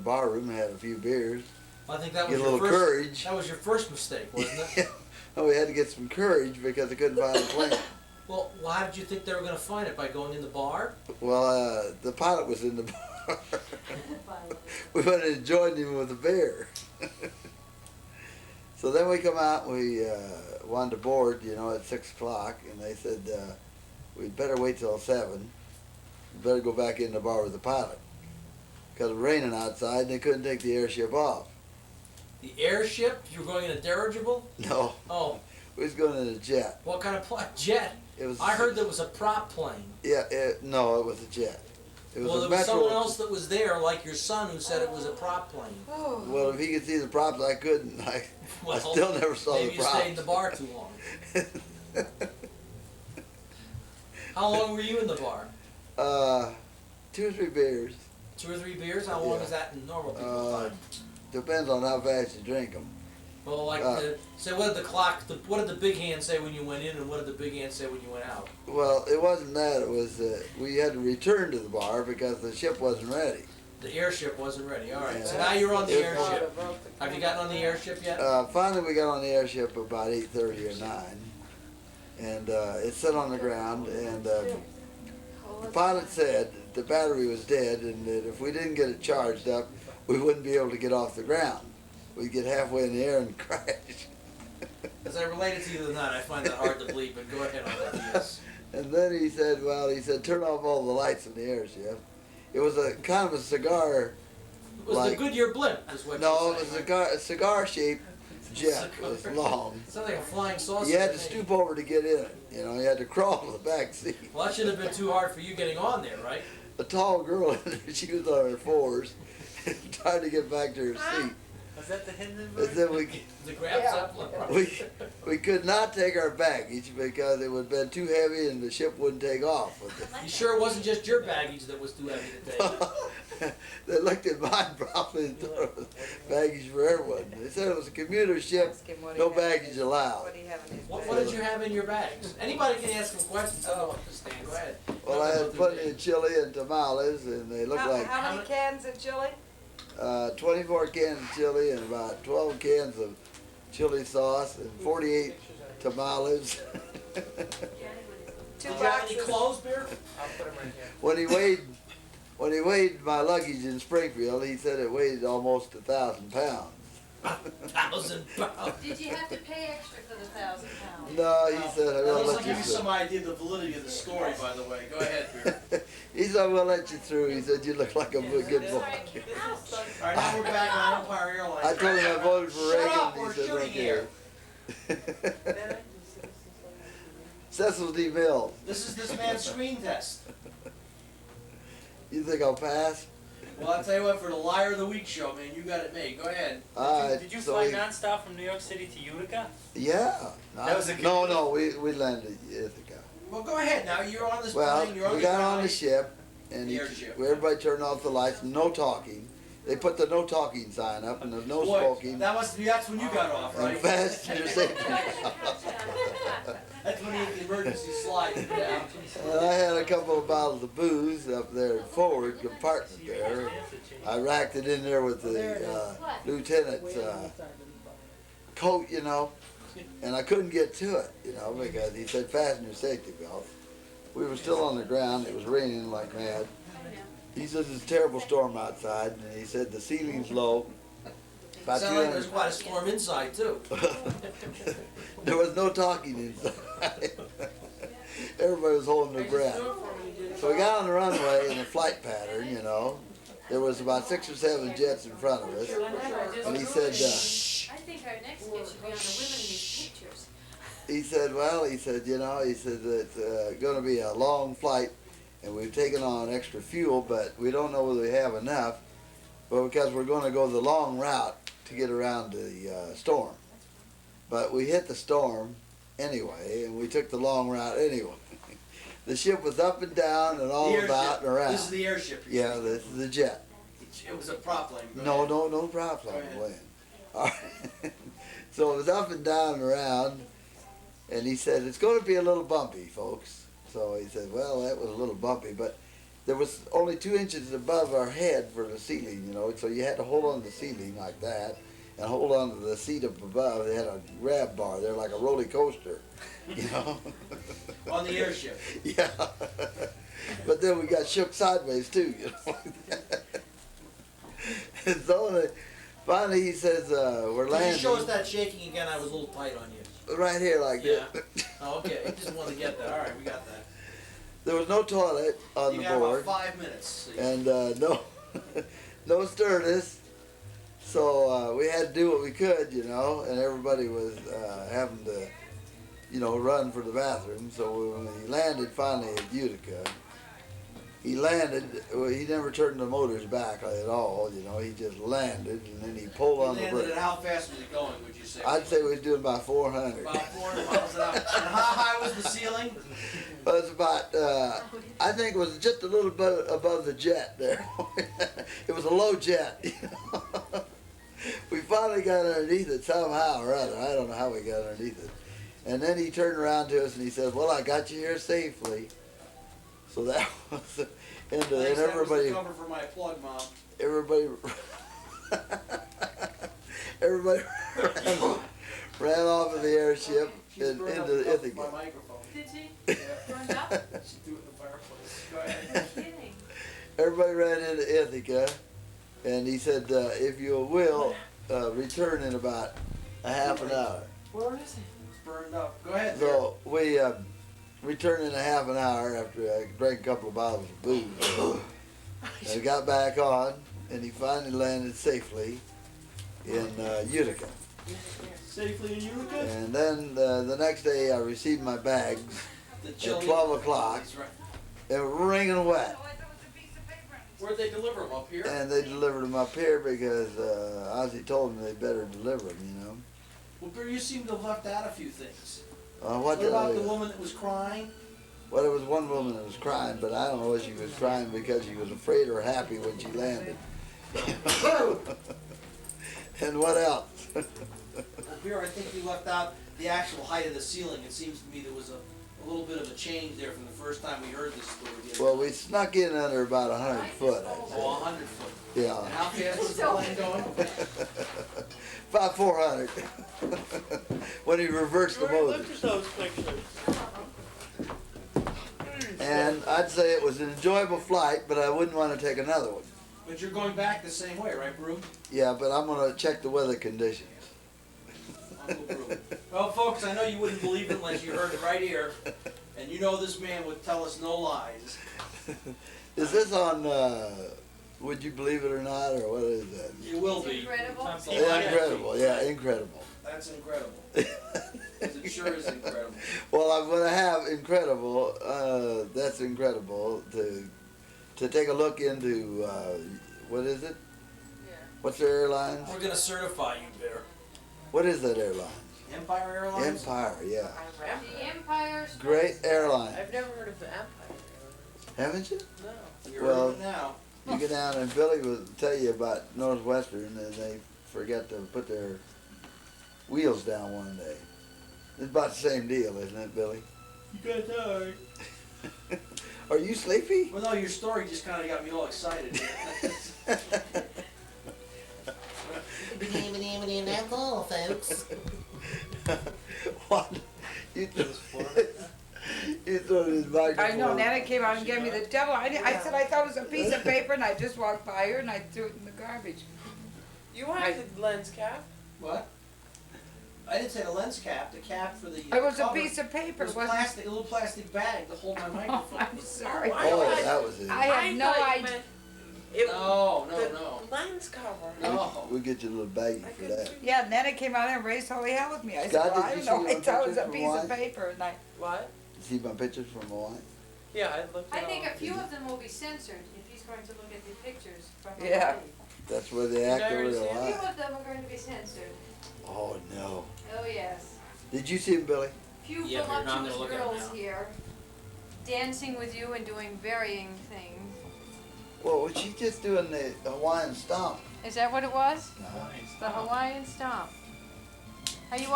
bar room and had a few beers. I think that Get was a your little first. courage. That was your first mistake, wasn't it? Yeah. Oh, we had to get some courage because I couldn't find a plane. Well, how did you think they were going to find it? By going in the bar? Well, the pilot was in the bar. We went and joined him with a beer. So then we come out and we wanted to board, at 6 o'clock, and they said we'd better wait till 7. We'd better go back in the bar with the pilot because it was raining outside and they couldn't take the airship off. The airship? You were going in a dirigible? No. Oh. We was going in a jet. What kind of jet? It was. I heard there was a prop plane. Yeah. No, it was a jet. It was Well, a there was metro. someone else that was there, like your son, who said it was a prop plane. Oh. Well, if he could see the props, I couldn't. I still never saw the maybe props. you stayed in the bar too long. How long were you in the bar? 2 or 3 beers. 2 or 3 beers? How long is that in normal people's time? Depends on how fast you drink them. Well, like, say, what did the big hand say when you went in, and what did the big hand say when you went out? Well, it wasn't that. It was we had to return to the bar because the ship wasn't ready. The airship wasn't ready. All right. Yeah. So now you're on the It- airship. Have you gotten on the airship yet? Finally, we got on the airship about 8:30 or 9, and it sat on the ground. And the pilot said the battery was dead, and that if we didn't get it charged up, we wouldn't be able to get off the ground. We'd get halfway in the air and crash. As I related to you the night, I find that hard to believe, but go ahead on that, yes. And then he said, turn off all the lights in the airship. It was a kind of a cigar. It was the Goodyear blimp, is what No, you're it was saying, a cigar-shaped jet. It was long. Sounds like a flying saucer. You had to me. stoop over to get in it. You had to crawl to the back seat. Well, that shouldn't have been too hard for you getting on there, right? A tall girl in there, she was on her 4s, trying to get back to her seat. Was that the Hindenburg? And then The grab zeppelin. we could not take our baggage because it would have been too heavy and the ship wouldn't take off with it. You sure it wasn't just your baggage that was too heavy to take? They looked at mine probably and thought it was baggage for everyone. They said it was a commuter ship, no baggage allowed. What did you have in your bags? Anybody can ask them questions. I don't understand. Go ahead. Well, I had plenty of chili and tamales, and they looked like How many cans of chili? 24 cans of chili and about 12 cans of chili sauce and 48 tamales. Two Did you have any boxes. clothes, beer? I'll put them right here. When he weighed my luggage in Springfield, he said it weighed almost 1,000 pounds. 1,000 pounds. Did you have to pay extra for the 1,000 pounds? No, he said, That we'll doesn't let give you you some through. idea of the validity of the story, by the way. Go ahead, beer. He said, we'll let you through. He said, you look like a good boy. All right, now we're back on Empire Airlines. I told him I voted for Shut Reagan, up, and we're he said, shooting okay. here. Cecil D. Mills. This is this man's screen test. You think I'll pass? Well, I'll tell you what, for the Liar of the Week show, man, you got it made. Go ahead. Did you fly nonstop from New York City to Utica? Yeah. That was a good No, we landed in Ithaca. Well, go ahead now. You're on this Well, plane. You're on we the got on the ground. ship, and The airship. everybody turned off the lights, no talking. They put the no talking sign up, and there's no Boy, smoking. that's when you got off, And right? fasten your safety. That's when he had the emergency slide down. And I had a couple of bottles of booze up there forward compartment there. I racked it in there with the lieutenant's coat, and I couldn't get to it, because he said fasten your safety belt. We were still on the ground. It was raining like mad. He said there's a terrible storm outside, and he said the ceiling's low. About Sounds like 200 there's quite a storm inside too. There was no talking inside. Everybody was holding their breath. So we got on the runway in a flight pattern, There was about 6 or 7 jets in front of us. And he said, I think our next skit should be on the women in these pictures. it's going to be a long flight, and we've taken on extra fuel, but we don't know whether we have enough, but because we're going to go the long route to get around the storm. But we hit the storm anyway, and we took the long route anyway. The ship was up and down and all about and around. This is the airship. Yeah, this is the jet. It was a prop plane. No problem. All right. So it was up and down and around, and he said, it's going to be a little bumpy, folks. So he said, well, that was a little bumpy, but there was only 2 inches above our head for the ceiling, you know, so you had to hold on to the ceiling like that and hold on to the seat up above. They had a grab bar there like a roller coaster, you know. On the airship. Yeah. But then we got shook sideways too, you know. And so finally he says, we're Could landing. you show us that shaking again? I was a little tight on you. Right here like Yeah. this. Oh, okay. I just wanted to get that. All right, we got that. There was no toilet on You the got board. about 5 minutes. And no, no stewardess. So we had to do what we could, you know, and everybody was having to, you know, run for the bathroom. So when he landed finally at Utica, he landed, well, he never turned the motors back at all, you know, he just landed and then he pulled on the landed brake. at how fast was it going, would you say? I'd say we was doing about 400. About 400 miles an hour. And how high was the ceiling? Well, it was about, I think it was just a little bit above the jet there. It was a low jet, you know. We finally got underneath it somehow or other. I don't know how we got underneath it. And then he turned around to us and he said, well, I got you here safely. So that was the end of it. And Thanks, that was the everybody, cover for my plug, Mom. everybody ran off of the airship She's and burned up into the cover for Ithaca. my microphone. Did she? Yeah. Burned up? She threw it in the fireplace. Go ahead. No kidding. Everybody ran into Ithaca, and he said, if you will, return in about a half an hour. Where is it? It's burned up. Go ahead. So we returned in a half an hour after I drank a couple of bottles of booze. And got back on, and he finally landed safely in Utica. Safely in Utica? And then the next day I received my bags The at chili- 12 o'clock. That's right. They were wringing wet. Where'd they deliver them? Up here? And they delivered them up here because Ozzy told them they better deliver them, you know. Well, Bear, you seem to have left out a few things. What What did I about the do? woman that was crying? Well, there was one woman that was crying, but I don't know if she was crying because she was afraid or happy when she landed. And what else? Well, Bear, I think you left out the actual height of the ceiling. It seems to me there was a little bit of a change there from the first time we heard this story. Well, we snuck in under about 100 foot, I'd Oh, say. 100 foot. Yeah. And how fast was the plane going? About 400. When he reversed the motor. Look at those pictures. And I'd say it was an enjoyable flight, but I wouldn't want to take another one. But you're going back the same way, right, Brew? Yeah, but I'm going to check the weather conditions. Uncle Brew. Well, folks, I know you wouldn't believe it unless you heard it right here. And you know this man would tell us no lies. Is this on, Would You Believe It or Not, or what is that? It will be. Incredible. Yeah, incredible, yeah, incredible. That's incredible. 'Cause it sure is incredible. Well, I'm going to have incredible, that's incredible, to take a look into, what is it? Yeah. What's their airlines? We're going to certify you, Bear. What is that airline? Empire Airlines? Empire, yeah. The Empire Strikes Great airline. I've never heard of the Empire Haven't you? No. You're Well- heard it now. You get down and Billy will tell you about Northwestern and they forget to put their wheels down one day. It's about the same deal, isn't it, Billy? You got tired. Are you sleepy? Well, no, your story just kind of got me all excited. That's all, folks. What? You threw his microphone. I know, Nana came out and gave me the devil. I said I thought it was a piece of paper and I just walked by her and I threw it in the garbage. You have the lens cap? What? I didn't say the lens cap, the cap for the It was a cover. piece of paper, It was wasn't it? plastic, a little plastic bag to hold my Oh, microphone. I'm sorry. Oh, that was it. I had no idea. No, The no. lens cover. No. We'll get you a little baggie for that. Yeah, Nana came out and raised holy hell with me. I said, Scott, well, did I you don't know. see I my thought it was a pictures piece from of Hawaii? paper and I. What? See my pictures from Hawaii? Yeah, I looked I at think all. a few of them will be censored if he's going to look at the pictures from Yeah. Hawaii. That's where they You act never over seen A their few life. of them are going to be censored. Oh, no. Oh, yes. Did you see him, Billy? Few Yeah, but you're not voluptuous gonna look at 'em girls now. here dancing with you and doing varying things. Well, was she just doing the Hawaiian stomp? Is that what it was? No. The Hawaiian stomp. Are you